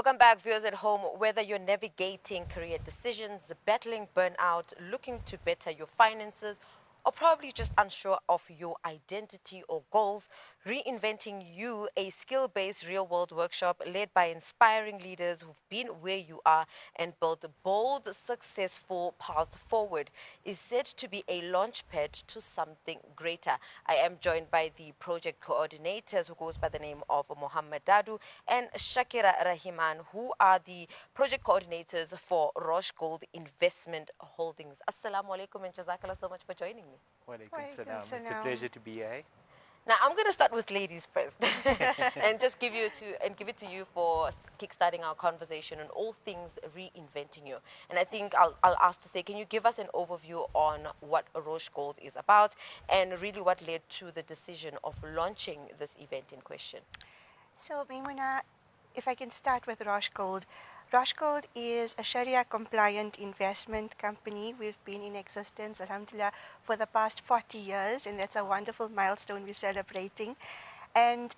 Welcome back, viewers at home. Whether you're navigating career decisions, battling burnout, looking to better your finances, or probably just unsure of your identity or goals, Reinventing You, a skill-based real-world workshop led by inspiring leaders who've been where you are and built bold, successful paths forward, is said to be a launchpad to something greater. I am joined by the project coordinators who goes by the name of Mohammed Dadoo and Shaakira Rahiman, who are the project coordinators for Roche Gold Investment Holdings. Assalamu alaikum and jazakallah so much for joining me. Walaikum Walaikum salam. It's a salam. pleasure to be here. Now I'm going to start with ladies first, and just give it to you for kickstarting our conversation on all things reinventing you. And I think I'll ask to say, can you give us an overview on what Roche Gold is about, and really what led to the decision of launching this event in question? So, Maimuna, if I can start with Roche Gold. Roche Gold is a Sharia compliant investment company. We've been in existence, alhamdulillah, for the past 40 years, and that's a wonderful milestone we're celebrating. And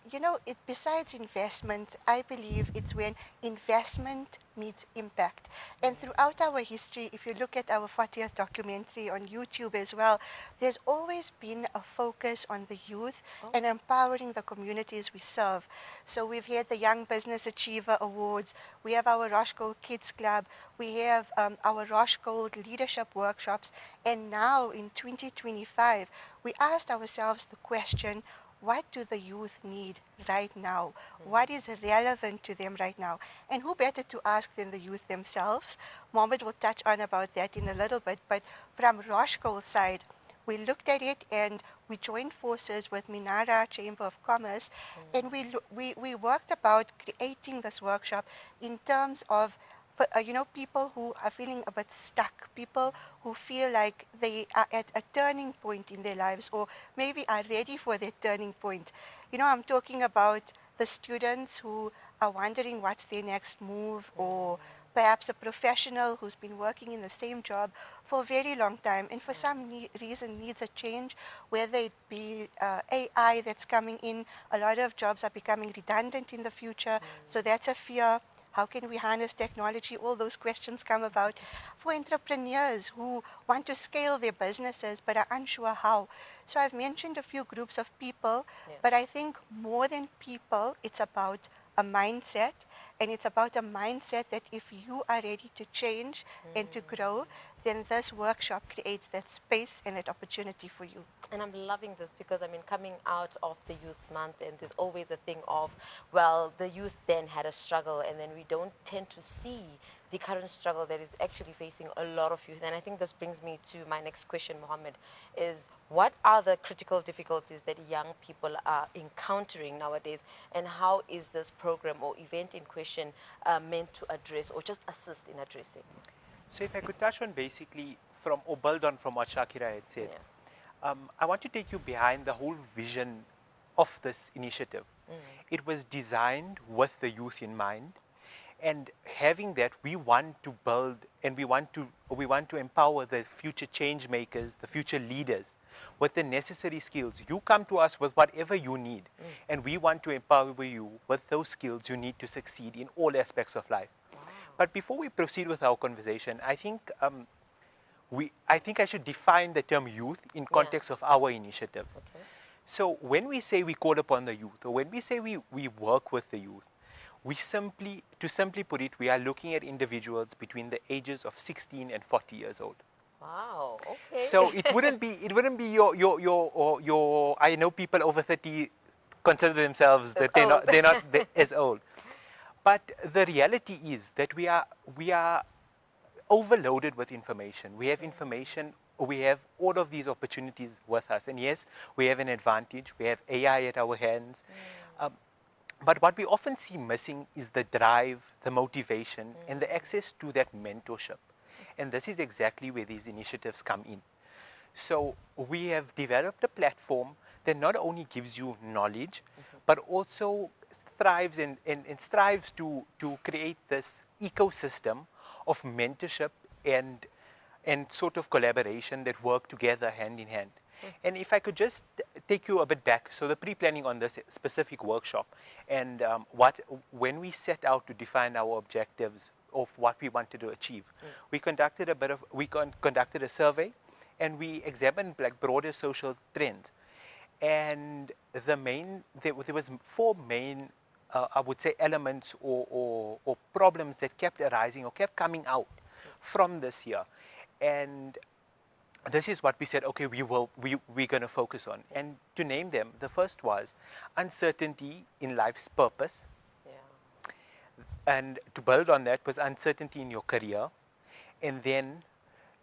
besides investment, I believe it's when investment meets impact. And throughout our history, if you look at our 40th documentary on YouTube as well, there's always been a focus on the youth and empowering the communities we serve. So we've had the Young Business Achiever Awards, we have our Roche Gold Kids Club, we have our Roche Gold Leadership Workshops, and now in 2025, we asked ourselves the question, what do the youth need right now? What is relevant to them right now? And who better to ask than the youth themselves? Mohammed will touch on about that in a little bit, but from Roche Gold side, we looked at it and we joined forces with Minara Chamber of Commerce, and we worked about creating this workshop in terms of people who are feeling a bit stuck, people who feel like they are at a turning point in their lives or maybe are ready for their turning point. I'm talking about the students who are wondering what's their next move, or perhaps a professional who's been working in the same job for a very long time and for some reason needs a change, whether it be AI that's coming in. A lot of jobs are becoming redundant in the future, so that's a fear. How can we harness technology? All those questions come about. For entrepreneurs who want to scale their businesses but are unsure how. So I've mentioned a few groups of people, but I think more than people, it's about a mindset. And it's about a mindset that if you are ready to change and to grow, then this workshop creates that space and that opportunity for you. And I'm loving this because, I mean, coming out of the Youth Month, and there's always a thing of, well, the youth then had a struggle, and then we don't tend to see the current struggle that is actually facing a lot of youth. And I think this brings me to my next question, Mohammed, is what are the critical difficulties that young people are encountering nowadays, and how is this program or event in question meant to address or just assist in addressing? So if I could touch on basically or build on from what Shaakira had said, Yeah. I want to take you behind the whole vision of this initiative. It was designed with the youth in mind, and having that, we want to build and we want to empower the future change makers, the future leaders, with the necessary skills. You come to us with whatever you need, and we want to empower you with those skills you need to succeed in all aspects of life. But before we proceed with our conversation, I think I should define the term youth in context of our initiatives. Okay. So when we say we call upon the youth, or when we say we work with the youth, to simply put it, we are looking at individuals between the ages of 16 and 40 years old. Wow. Okay. So it wouldn't be your I know people over 30 consider themselves that they're not as old. But the reality is that we are overloaded with information. We have information, we have all of these opportunities with us. And yes, we have an advantage. We have AI at our hands. But what we often see missing is the drive, the motivation, and the access to that mentorship. And this is exactly where these initiatives come in. So we have developed a platform that not only gives you knowledge, but also thrives and strives to create this ecosystem of mentorship and sort of collaboration that work together hand in hand. And if I could just take you a bit back, so the pre-planning on this specific workshop, and when we set out to define our objectives of what we wanted to achieve, we conducted conducted a survey, and we examined like broader social trends, and there was four main I would say elements or problems that kept arising or kept coming out from this year, and this is what we said, okay, we're going to focus on. And to name them, the first was uncertainty in life's purpose, Yeah. and to build on that was uncertainty in your career, and then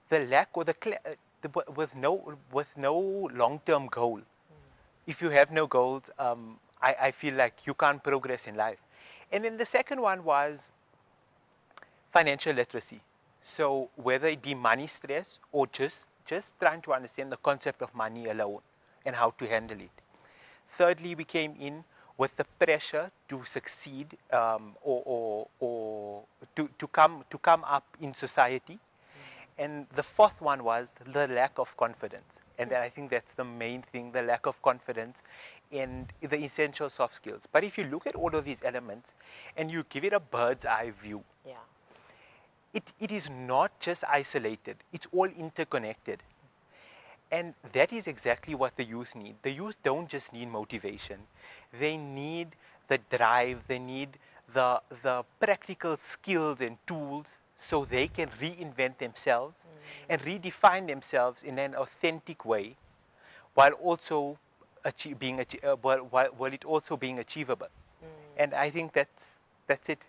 the lack or with no long-term goal. If you have no goals, I feel like you can't progress in life. And then the second one was financial literacy. So whether it be money stress or just trying to understand the concept of money alone and how to handle it. Thirdly, we came in with the pressure to succeed, or to come up in society. And the fourth one was the lack of confidence. And I think that's the main thing, the lack of confidence in the essential soft skills. But if you look at all of these elements and you give it a bird's eye view, Yeah. it is not just isolated, it's all interconnected. And that is exactly what the youth need. The youth don't just need motivation, they need the drive, they need the practical skills and tools so they can reinvent themselves and redefine themselves in an authentic way, while also while it also being achievable. And I think that's it.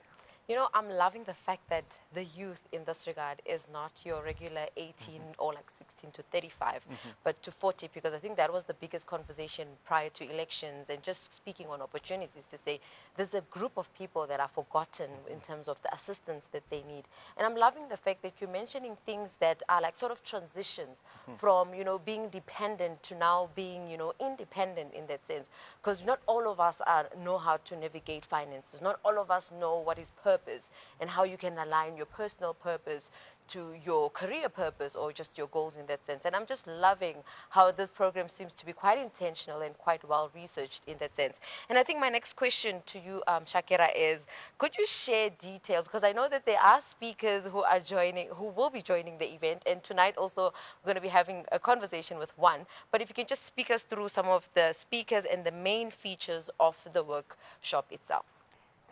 You know, I'm loving the fact that the youth in this regard is not your regular 18 or like 16 to 35, but to 40, because I think that was the biggest conversation prior to elections and just speaking on opportunities to say there's a group of people that are forgotten in terms of the assistance that they need. And I'm loving the fact that you're mentioning things that are like sort of transitions from, you know, being dependent to now being, you know, independent in that sense. Because not all of us know how to navigate finances. Not all of us know what is purpose and how you can align your personal purpose to your career purpose or just your goals in that sense. And I'm just loving how this program seems to be quite intentional and quite well researched in that sense. And I think my next question to you, Shaakira, is could you share details? Because I know that there are speakers who are joining, who will be joining the event. And tonight also we're going to be having a conversation with one. But if you can just speak us through some of the speakers and the main features of the workshop itself.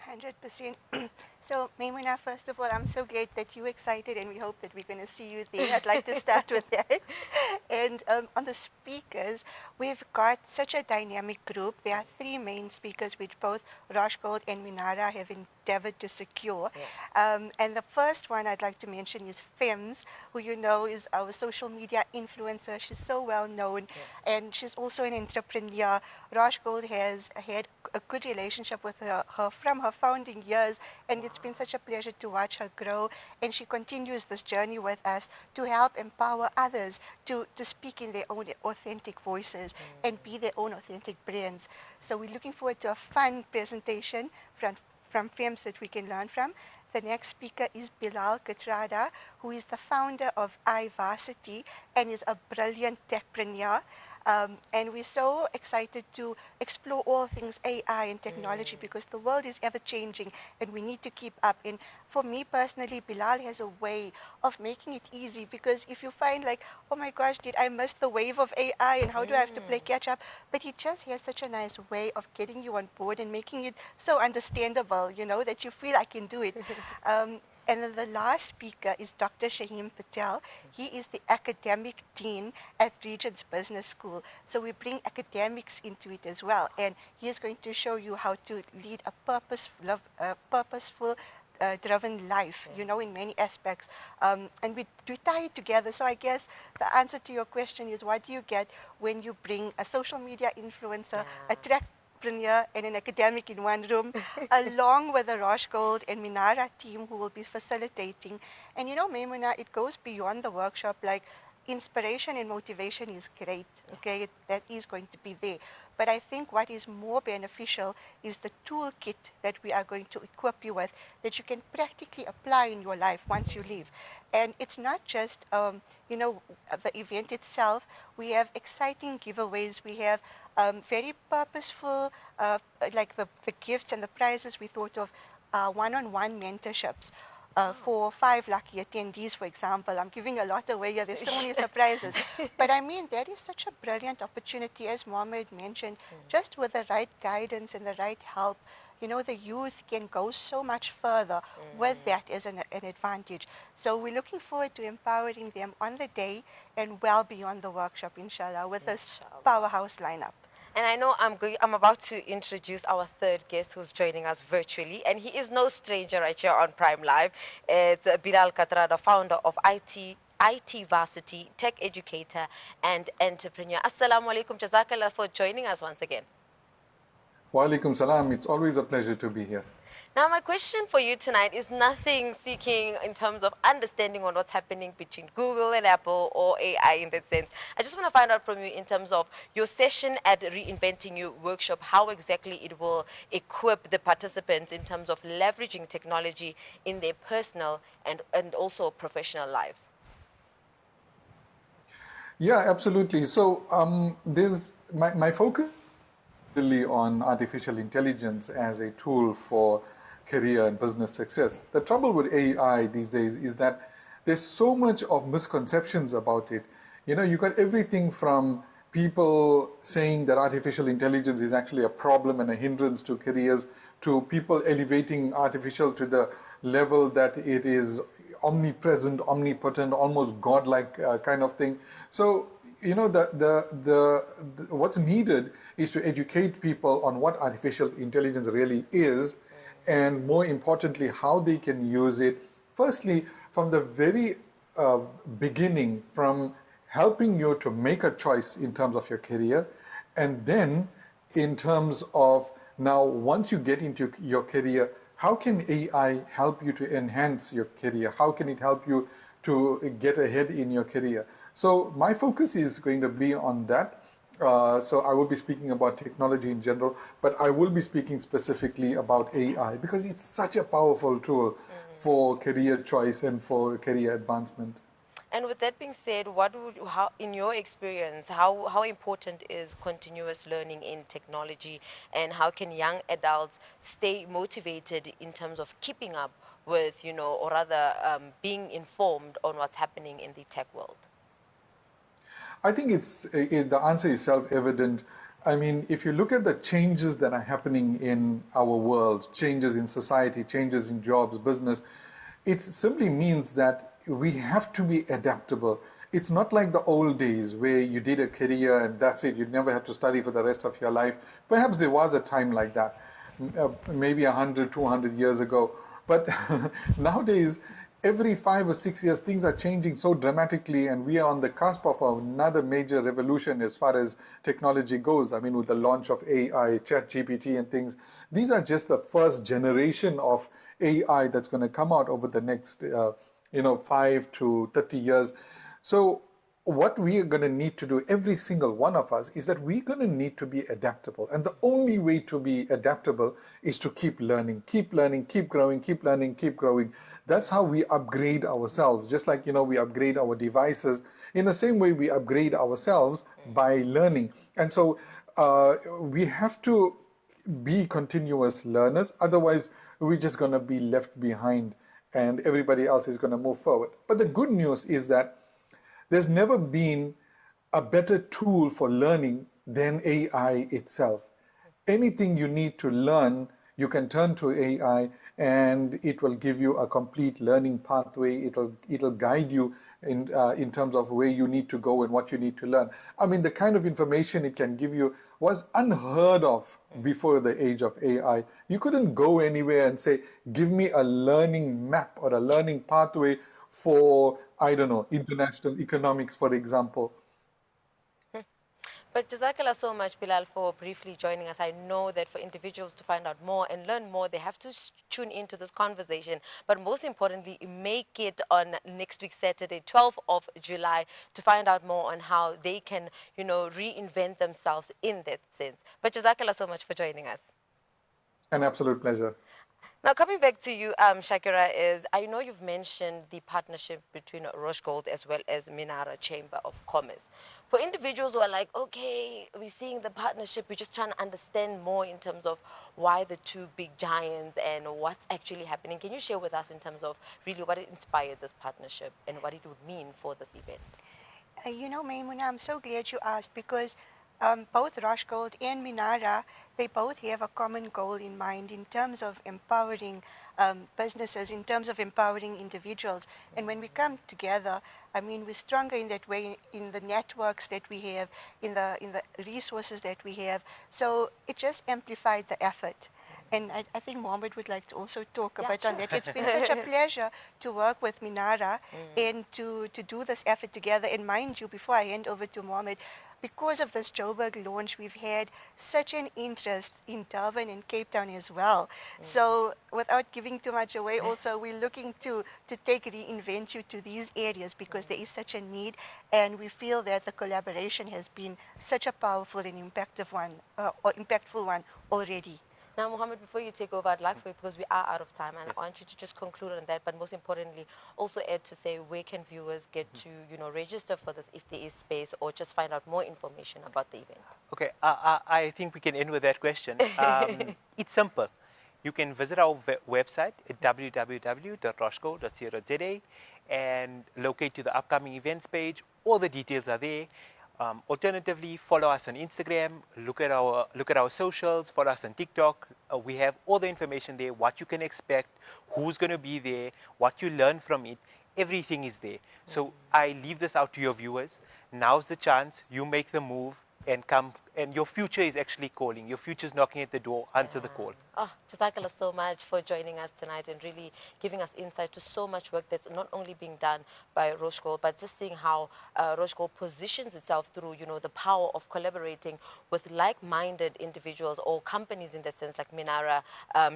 100%. So, Maimuna, first of all, I'm so glad that you're excited and we hope that we're going to see you there. I'd like to start with that. And on the speakers, we've got such a dynamic group. There are three main speakers, which both Rashgold and Minara have endeavored to secure. And the first one I'd like to mention is Fems, who you know is our social media influencer. She's so well known, and she's also an entrepreneur. Rashgold has had a good relationship with her from her founding years, and it's been such a pleasure to watch her grow. And she continues this journey with us to help empower others to speak in their own authentic voices and be their own authentic brands. So we're looking forward to a fun presentation from firms that we can learn from. The next speaker is Bilal Katrada, who is the founder of iVarsity and is a brilliant techpreneur. And we're so excited to explore all things AI and technology because the world is ever changing and we need to keep up. And for me personally, Bilal has a way of making it easy, because if you find like, oh my gosh, did I miss the wave of AI and how do I have to play catch up? But he just has such a nice way of getting you on board and making it so understandable, you know, that you feel I can do it. And then the last speaker is Dr. Shaheem Patel. He is the academic dean at Regent's Business School. So we bring academics into it as well. And he is going to show you how to lead a purposeful, driven life, you know, in many aspects. And we tie it together. So I guess the answer to your question is, what do you get when you bring a social media influencer, a entrepreneur, and an academic in one room, along with the Rosh Gold and Minara team who will be facilitating. And you know, Maimuna, it goes beyond the workshop. Like, inspiration and motivation is great, okay? That is going to be there. But I think what is more beneficial is the toolkit that we are going to equip you with that you can practically apply in your life once you leave. And it's not just, the event itself. We have exciting giveaways. We have very purposeful, like the gifts and the prizes we thought of, one-on-one mentorships. For 5 lucky attendees, for example. I'm giving a lot away here. There's so many surprises. But I mean, that is such a brilliant opportunity, as Mohammed mentioned, just with the right guidance and the right help. The youth can go so much further with that as an advantage. So we're looking forward to empowering them on the day and well beyond the workshop, inshallah, with this Inshallah. powerhouse lineup. And I know I'm about to introduce our third guest who's joining us virtually, and he is no stranger right here on Prime Live. It's Bilal Katra, the founder of IT Varsity, tech educator, and entrepreneur. Assalamu alaikum, jazakallah for joining us once again. Wa alaikum salam. It's always a pleasure to be here. Now, my question for you tonight is nothing seeking in terms of understanding on what's happening between Google and Apple or AI in that sense. I just want to find out from you in terms of your session at Reinventing You workshop, how exactly it will equip the participants in terms of leveraging technology in their personal and also professional lives. Yeah, absolutely. So there's my focus really on artificial intelligence as a tool for career and business success. The trouble with AI these days is that there's so much of misconceptions about it. You got everything from people saying that artificial intelligence is actually a problem and a hindrance to careers, to people elevating artificial to the level that it is omnipresent, omnipotent, almost godlike kind of thing. So what's needed is to educate people on what artificial intelligence really is, and more importantly, how they can use it. Firstly, from the very beginning, from helping you to make a choice in terms of your career, and then in terms of now, once you get into your career, how can AI help you to enhance your career? How can it help you to get ahead in your career? So my focus is going to be on that. So I will be speaking about technology in general, but I will be speaking specifically about AI because it's such a powerful tool for career choice and for career advancement. And with that being said, in your experience, how important is continuous learning in technology, and how can young adults stay motivated in terms of keeping up with, or rather being informed on what's happening in the tech world? I think the answer is self-evident. I mean, if you look at the changes that are happening in our world, changes in society, changes in jobs, business, it simply means that we have to be adaptable. It's not like the old days where you did a career and that's it. You never had to study for the rest of your life. Perhaps there was a time like that, maybe 100, 200 years ago. But nowadays, every 5 or 6 years, things are changing so dramatically, and we are on the cusp of another major revolution as far as technology goes. I mean, with the launch of AI, ChatGPT and things, these are just the first generation of AI that's going to come out over the next, 5 to 30 years. So what we are going to need to do, every single one of us, is that we're going to need to be adaptable. And the only way to be adaptable is to keep learning, keep growing, keep learning, keep growing. That's how we upgrade ourselves. Just like, we upgrade our devices. In the same way, we upgrade ourselves by learning. And so we have to be continuous learners. Otherwise, we're just going to be left behind and everybody else is going to move forward. But the good news is that there's never been a better tool for learning than AI itself. Anything you need to learn, you can turn to AI and it will give you a complete learning pathway. It'll guide you in terms of where you need to go and what you need to learn. I mean, the kind of information it can give you was unheard of before the age of AI. You couldn't go anywhere and say, give me a learning map or a learning pathway for, I don't know, international economics, for example. But Jazakallah so much, Bilal, for briefly joining us. I know that for individuals to find out more and learn more, they have to tune into this conversation. But most importantly, make it on next week, Saturday, 12th of July, to find out more on how they can, reinvent themselves in that sense. But Jazakallah so much for joining us. An absolute pleasure. Now, coming back to you, Shaakira, is I know you've mentioned the partnership between Roche Gold as well as Minara Chamber of Commerce. For individuals who are like, okay, we're seeing the partnership, we're just trying to understand more in terms of why the two big giants and what's actually happening. Can you share with us in terms of really what inspired this partnership and what it would mean for this event? Maimuna, I'm so glad you asked because both Rush Gold and Minara, they both have a common goal in mind in terms of empowering businesses, in terms of empowering individuals. And when we come together, I mean, we're stronger in that way, in the networks that we have, in the resources that we have. So it just amplified the effort. And I think Mohammed would like to also talk a bit on that. It's been such a pleasure to work with Minara and to do this effort together. And mind you, before I hand over to Mohammed, because of this Joburg launch, we've had such an interest in Durban and Cape Town as well. So without giving too much away, also we're looking to take Reinvent You to these areas because there is such a need, and we feel that the collaboration has been such a powerful and impactful one already. Now, Mohammed, before you take over, I'd like for you, because we are out of time, and I want you to just conclude on that, but most importantly, also add to say where can viewers get to, register for this if there is space, or just find out more information about the event. Okay, I think we can end with that question. It's simple. You can visit our website at www.roshco.co.za and locate to the upcoming events page. All the details are there. Alternatively, follow us on Instagram, look at our socials, follow us on TikTok. We have all the information there, what you can expect, who's going to be there, what you learn from it. Everything is there. So I leave this out to your viewers. Now's the chance. You make the move and come, and your future is actually calling. Your future is knocking at the door. Answer the call. Oh, Jazakallah so much for joining us tonight and really giving us insight to so much work that's not only being done by Roche Gold, but just seeing how Roche Gold positions itself through, the power of collaborating with like-minded individuals or companies in that sense, like Minara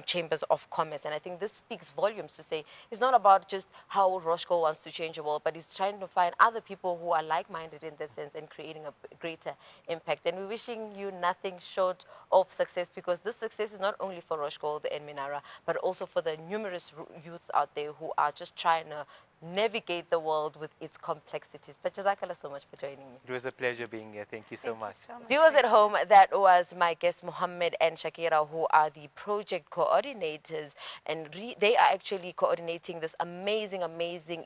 Chambers of Commerce. And I think this speaks volumes to say it's not about just how Roche Gold wants to change the world, but it's trying to find other people who are like-minded in that sense and creating a greater impact. And we're wishing you nothing short of success, because this success is not only for Roche Gold and Minara, but also for the numerous youths out there who are just trying to navigate the world with its complexities. But Jazakallah so much for joining me. It was a pleasure being here. Thank you so much. Viewers at home, that was my guests Mohammed and Shaakira, who are the project coordinators, and they are actually coordinating this amazing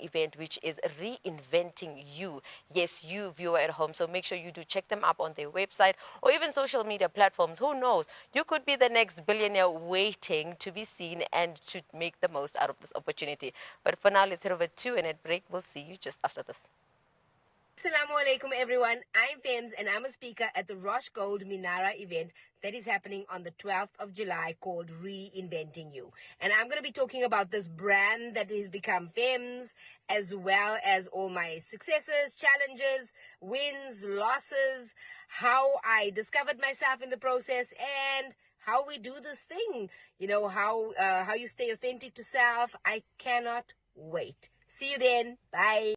event, which is Reinventing You. Yes, you viewer at home. So make sure you do check them up on their website or even social media platforms. Who knows? You could be the next billionaire waiting to be seen and to make the most out of this opportunity. But for now, let's head over to an ad break. We'll see you just after this. Assalamu alaikum everyone, I'm Fems and I'm a speaker at the Roche Gold Minara event that is happening on the 12th of July called Reinventing You. And I'm going to be talking about this brand that has become Fems, as well as all my successes, challenges, wins, losses, how I discovered myself in the process, and how we do this thing. How you stay authentic to self. I cannot wait. See you then. Bye.